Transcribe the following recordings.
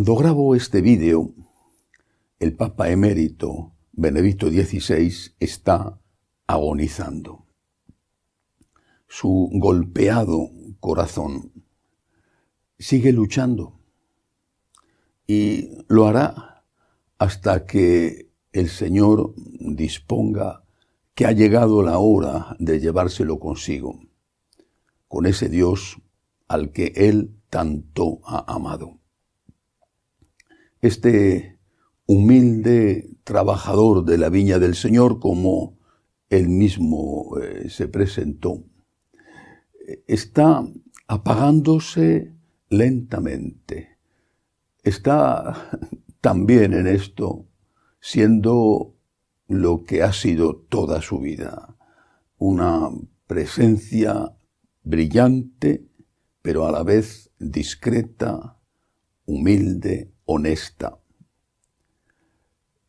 Cuando grabo este vídeo, el Papa emérito Benedicto XVI está agonizando. Su golpeado corazón sigue luchando y lo hará hasta que el Señor disponga que ha llegado la hora de llevárselo consigo, con ese Dios al que Él tanto ha amado. Este humilde trabajador de la viña del Señor, como Él mismo se presentó, está apagándose lentamente. Está también en esto siendo lo que ha sido toda su vida, una presencia brillante, pero a la vez discreta, humilde, honesta.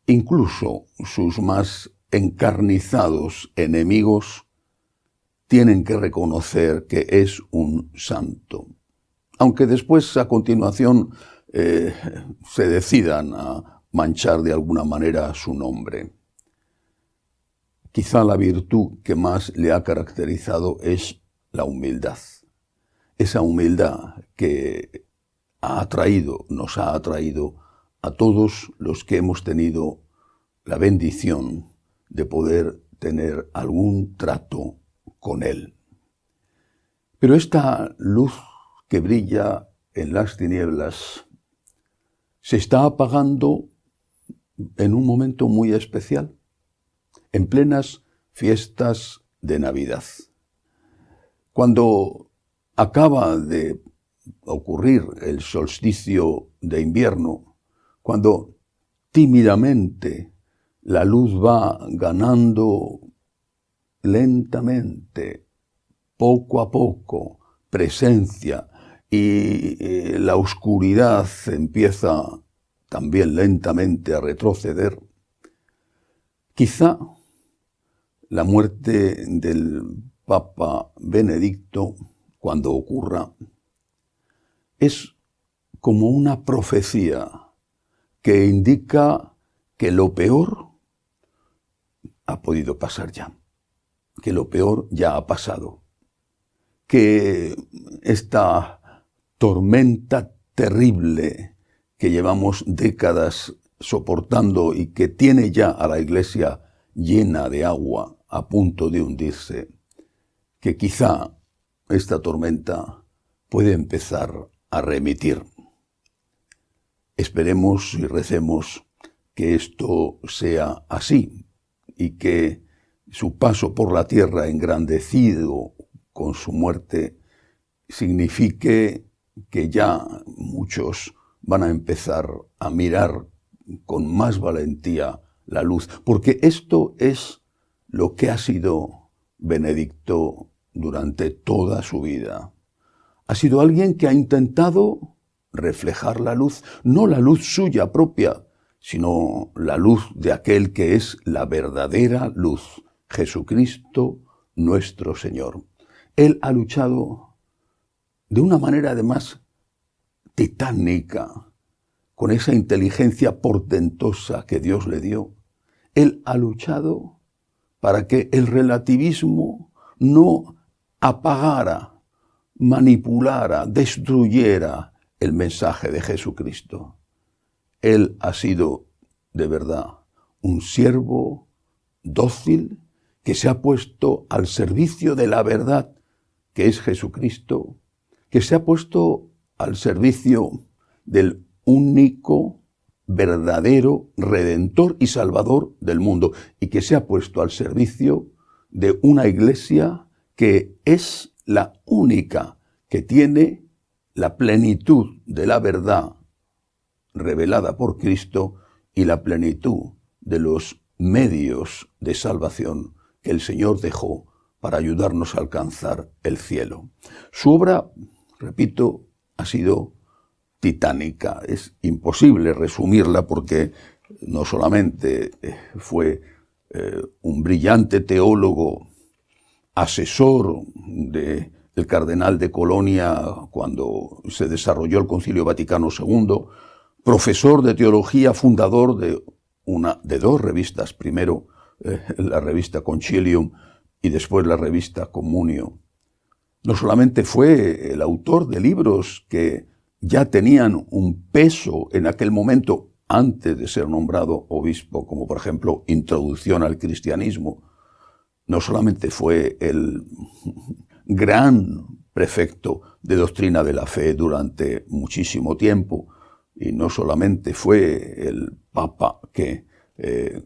Incluso sus más encarnizados enemigos tienen que reconocer que es un santo, aunque después, a continuación, se decidan a manchar de alguna manera su nombre. Quizá la virtud que más le ha caracterizado es la humildad. Esa humildad que nos ha atraído a todos los que hemos tenido la bendición de poder tener algún trato con Él. Pero esta luz que brilla en las tinieblas se está apagando en un momento muy especial, en plenas fiestas de Navidad. Cuando acaba de ocurrir el solsticio de invierno, cuando tímidamente la luz va ganando lentamente, poco a poco, presencia, y la oscuridad empieza también lentamente a retroceder, quizá la muerte del Papa Benedicto, cuando ocurra, es como una profecía que indica que lo peor ha podido pasar ya, que lo peor ya ha pasado, que esta tormenta terrible que llevamos décadas soportando y que tiene ya a la Iglesia llena de agua, a punto de hundirse, que quizá esta tormenta puede empezar a remitir. Esperemos y recemos que esto sea así y que su paso por la tierra, engrandecido con su muerte, signifique que ya muchos van a empezar a mirar con más valentía la luz, porque esto es lo que ha sido Benedicto durante toda su vida. Ha sido alguien que ha intentado reflejar la luz, no la luz suya propia, sino la luz de aquel que es la verdadera luz, Jesucristo nuestro Señor. Él ha luchado de una manera además titánica, con esa inteligencia portentosa que Dios le dio. Él ha luchado para que el relativismo no apagara, manipulara, destruyera el mensaje de Jesucristo. Él ha sido, de verdad, un siervo dócil que se ha puesto al servicio de la verdad, que es Jesucristo, que se ha puesto al servicio del único, verdadero Redentor y Salvador del mundo, y que se ha puesto al servicio de una Iglesia que es la única que tiene la plenitud de la verdad revelada por Cristo y la plenitud de los medios de salvación que el Señor dejó para ayudarnos a alcanzar el cielo. Su obra, repito, ha sido titánica. Es imposible resumirla porque no solamente fue un brillante teólogo, asesor del cardenal de Colonia cuando se desarrolló el Concilio Vaticano II, profesor de teología, fundador de dos revistas, primero la revista Concilium y después la revista Communio. No solamente fue el autor de libros que ya tenían un peso en aquel momento antes de ser nombrado obispo, como por ejemplo Introducción al Cristianismo. No solamente fue el gran prefecto de doctrina de la fe durante muchísimo tiempo, y no solamente fue el Papa que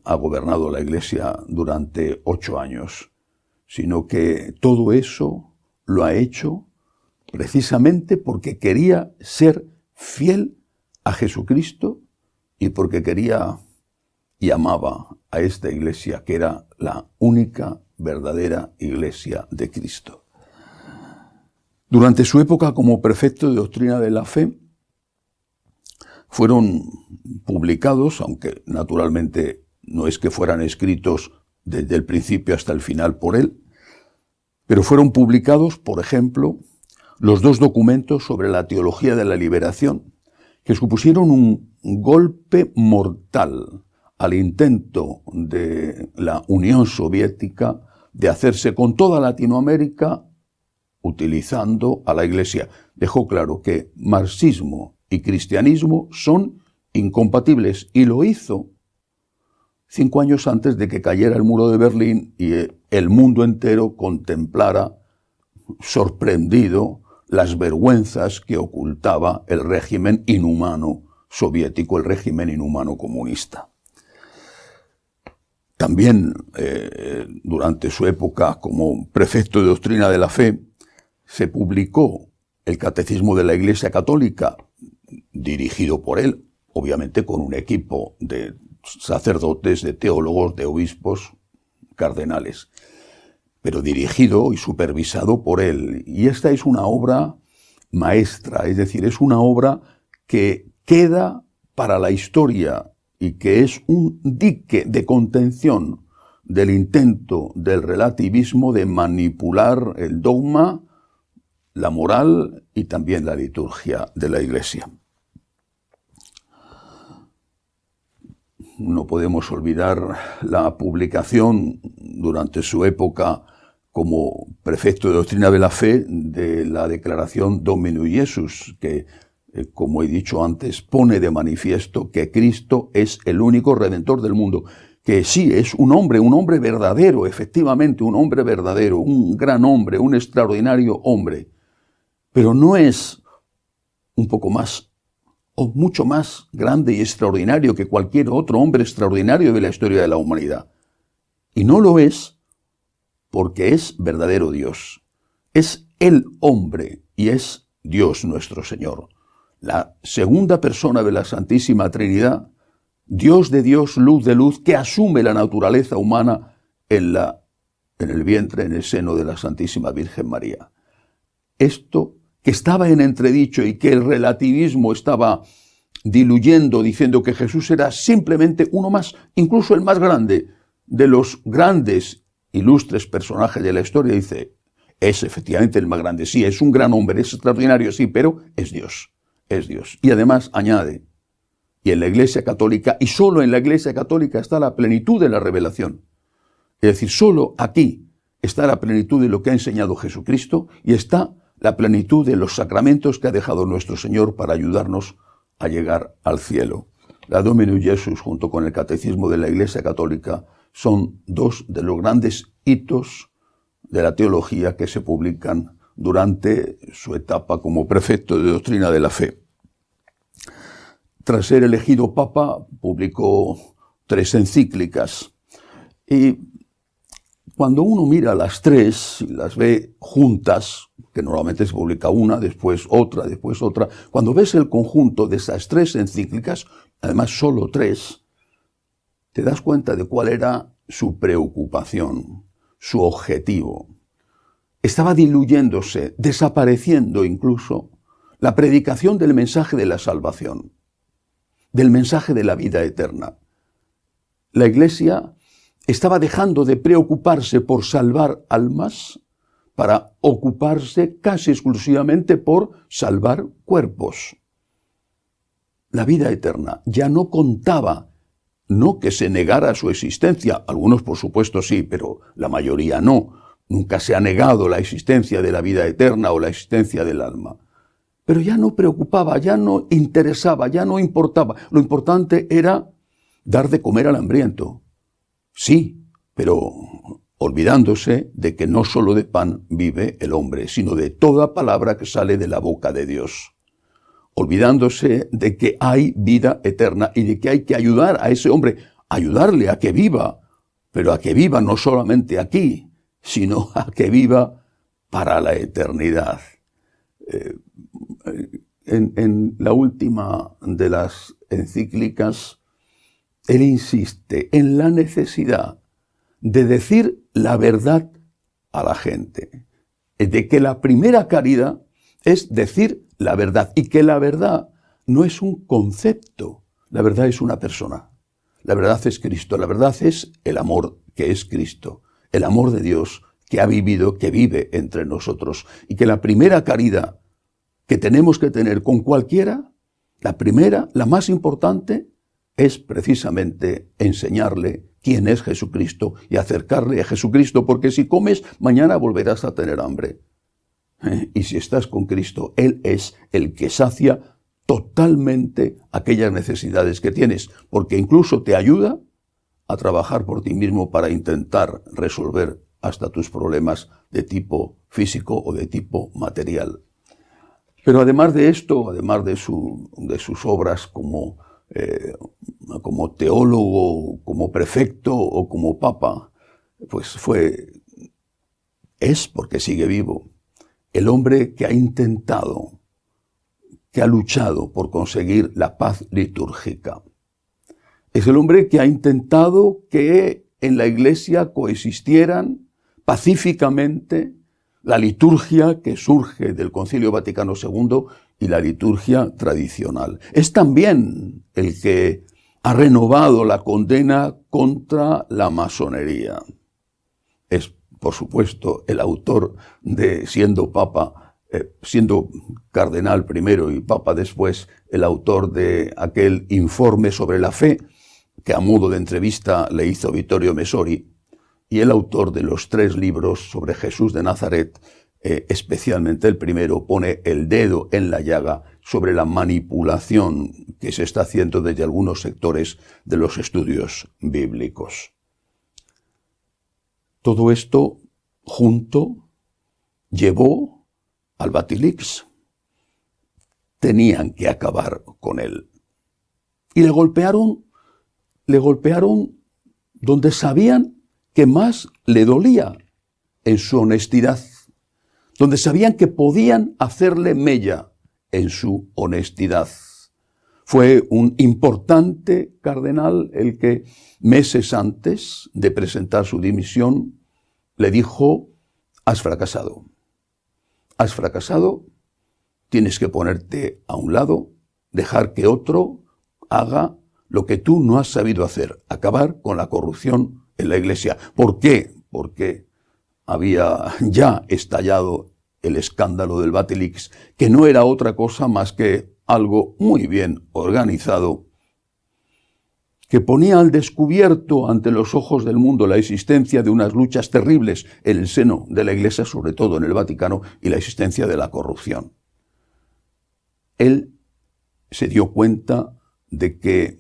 ha gobernado la Iglesia durante 8 años, sino que todo eso lo ha hecho precisamente porque quería ser fiel a Jesucristo y porque quería y amaba a esta Iglesia, que era la única verdadera Iglesia de Cristo. Durante su época como prefecto de doctrina de la fe, fueron publicados, aunque naturalmente no es que fueran escritos desde el principio hasta el final por él, pero fueron publicados, por ejemplo, los 2 documentos sobre la teología de la liberación, que supusieron un golpe mortal al intento de la Unión Soviética de hacerse con toda Latinoamérica utilizando a la Iglesia. Dejó claro que marxismo y cristianismo son incompatibles, y lo hizo 5 años antes de que cayera el muro de Berlín y el mundo entero contemplara, sorprendido, las vergüenzas que ocultaba el régimen inhumano soviético, el régimen inhumano comunista. También durante su época como prefecto de doctrina de la fe, se publicó el Catecismo de la Iglesia Católica, dirigido por él, obviamente con un equipo de sacerdotes, de teólogos, de obispos, cardenales, pero dirigido y supervisado por él. Y esta es una obra maestra, es decir, es una obra que queda para la historia y que es un dique de contención del intento del relativismo de manipular el dogma, la moral y también la liturgia de la Iglesia. No podemos olvidar la publicación durante su época como prefecto de doctrina de la fe de la declaración Dominus Iesus, que, como he dicho antes, pone de manifiesto que Cristo es el único redentor del mundo, que sí, es un hombre verdadero, efectivamente, un hombre verdadero, un gran hombre, un extraordinario hombre, pero no es un poco más o mucho más grande y extraordinario que cualquier otro hombre extraordinario de la historia de la humanidad. Y no lo es porque es verdadero Dios. Es el hombre y es Dios nuestro Señor. La segunda persona de la Santísima Trinidad, Dios de Dios, luz de luz, que asume la naturaleza humana en el vientre, en el seno de la Santísima Virgen María. Esto que estaba en entredicho y que el relativismo estaba diluyendo, diciendo que Jesús era simplemente uno más, incluso el más grande de los grandes, ilustres personajes de la historia, dice, es efectivamente el más grande, sí, es un gran hombre, es extraordinario, sí, pero es Dios, es Dios. Y además añade, y en la Iglesia Católica, y solo en la Iglesia Católica está la plenitud de la revelación. Es decir, solo aquí está la plenitud de lo que ha enseñado Jesucristo y está la plenitud de los sacramentos que ha dejado nuestro Señor para ayudarnos a llegar al cielo. La Dominus Iesus junto con el Catecismo de la Iglesia Católica son 2 de los grandes hitos de la teología que se publican durante su etapa como prefecto de doctrina de la fe. Tras ser elegido Papa, publicó 3 encíclicas y cuando uno mira las 3 y las ve juntas, que normalmente se publica una, después otra, cuando ves el conjunto de esas 3 encíclicas, además solo 3, te das cuenta de cuál era su preocupación, su objetivo. Estaba diluyéndose, desapareciendo incluso, la predicación del mensaje de la salvación, del mensaje de la vida eterna. La Iglesia estaba dejando de preocuparse por salvar almas para ocuparse casi exclusivamente por salvar cuerpos. la vida eterna. Ya no contaba, no que se negara su existencia, algunos por supuesto sí, pero la mayoría no. Nunca se ha negado la existencia de la vida eterna o la existencia del alma. Pero ya no preocupaba, ya no interesaba, ya no importaba. Lo importante era dar de comer al hambriento. Sí, pero olvidándose de que no solo de pan vive el hombre, sino de toda palabra que sale de la boca de Dios. Olvidándose de que hay vida eterna y de que hay que ayudar a ese hombre, ayudarle a que viva, pero a que viva no solamente aquí, sino a que viva para la eternidad. En la última de las encíclicas, él insiste en la necesidad de decir la verdad a la gente, de que la primera caridad es decir la verdad, y que la verdad no es un concepto, la verdad es una persona, la verdad es Cristo, la verdad es el amor que es Cristo, el amor de Dios que ha vivido, que vive entre nosotros, y que la primera caridad que tenemos que tener con cualquiera, la primera, la más importante, es precisamente enseñarle quién es Jesucristo y acercarle a Jesucristo, porque si comes, mañana volverás a tener hambre. Y si estás con Cristo, Él es el que sacia totalmente aquellas necesidades que tienes, porque incluso te ayuda a trabajar por ti mismo para intentar resolver hasta tus problemas de tipo físico o de tipo material. Pero además de esto, además de sus obras como teólogo, como prefecto o como papa, pues es porque sigue vivo, el hombre que ha intentado, que ha luchado por conseguir la paz litúrgica. Es el hombre que ha intentado que en la Iglesia coexistieran pacíficamente la liturgia que surge del Concilio Vaticano II y la liturgia tradicional. Es también el que ha renovado la condena contra la masonería. Es, por supuesto, el autor de, siendo cardenal primero y papa después, el autor de aquel informe sobre la fe que a modo de entrevista le hizo Vittorio Messori, y el autor de los 3 libros sobre Jesús de Nazaret, especialmente el primero, pone el dedo en la llaga sobre la manipulación que se está haciendo desde algunos sectores de los estudios bíblicos. Todo esto junto llevó al Batilix. Tenían que acabar con él. Y le golpearon donde sabían que más le dolía, en su honestidad, donde sabían que podían hacerle mella en su honestidad. Fue un importante cardenal el que, meses antes de presentar su dimisión, le dijo: has fracasado, tienes que ponerte a un lado, dejar que otro haga lo que tú no has sabido hacer, acabar con la corrupción en la Iglesia. ¿Por qué? Porque había ya estallado el escándalo del Batilix, que no era otra cosa más que algo muy bien organizado, que ponía al descubierto ante los ojos del mundo la existencia de unas luchas terribles en el seno de la Iglesia, sobre todo en el Vaticano, y la existencia de la corrupción. Él se dio cuenta de que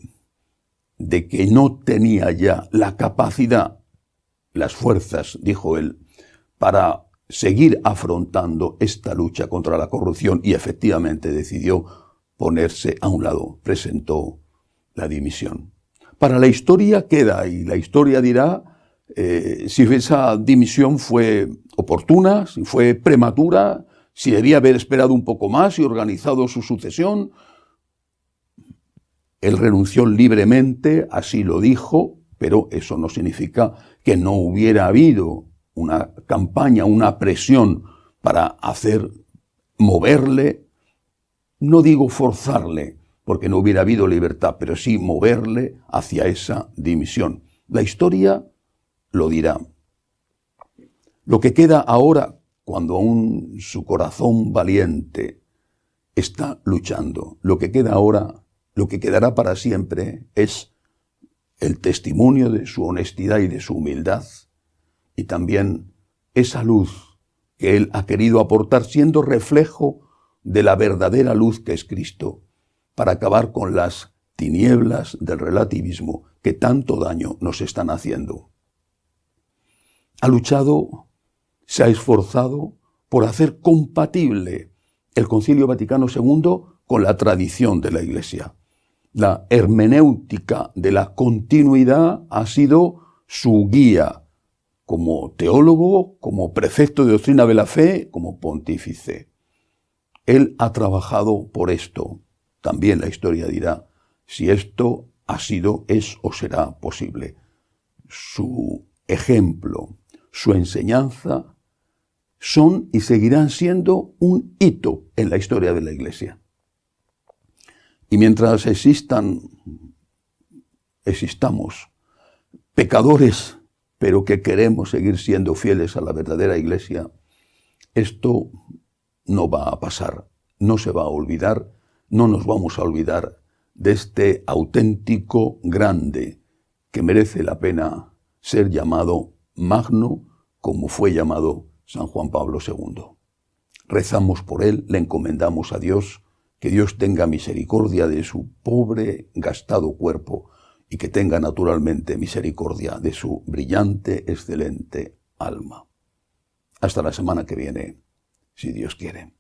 no tenía ya la capacidad, las fuerzas, dijo él, para seguir afrontando esta lucha contra la corrupción, y efectivamente decidió ponerse a un lado, presentó la dimisión. Para la historia queda, y la historia dirá si esa dimisión fue oportuna, si fue prematura, si debía haber esperado un poco más y organizado su sucesión. Él renunció libremente, así lo dijo, pero eso no significa que no hubiera habido una campaña, una presión para moverle, no digo forzarle, porque no hubiera habido libertad, pero sí moverle hacia esa dimisión. La historia lo dirá. Lo que queda ahora, cuando aún su corazón valiente está luchando, lo que queda ahora lo que quedará para siempre es el testimonio de su honestidad y de su humildad, y también esa luz que él ha querido aportar siendo reflejo de la verdadera luz que es Cristo, para acabar con las tinieblas del relativismo que tanto daño nos están haciendo. Ha luchado, se ha esforzado por hacer compatible el Concilio Vaticano II con la tradición de la Iglesia. La hermenéutica de la continuidad ha sido su guía como teólogo, como prefecto de doctrina de la fe, como pontífice. Él ha trabajado por esto. También la historia dirá si esto ha sido, es o será posible. Su ejemplo, su enseñanza son y seguirán siendo un hito en la historia de la Iglesia. Y mientras existamos pecadores, pero que queremos seguir siendo fieles a la verdadera Iglesia, esto no va a pasar, no se va a olvidar, no nos vamos a olvidar de este auténtico grande que merece la pena ser llamado magno, como fue llamado San Juan Pablo II. Rezamos por él, le encomendamos a Dios, que Dios tenga misericordia de su pobre, gastado cuerpo y que tenga naturalmente misericordia de su brillante, excelente alma. Hasta la semana que viene, si Dios quiere.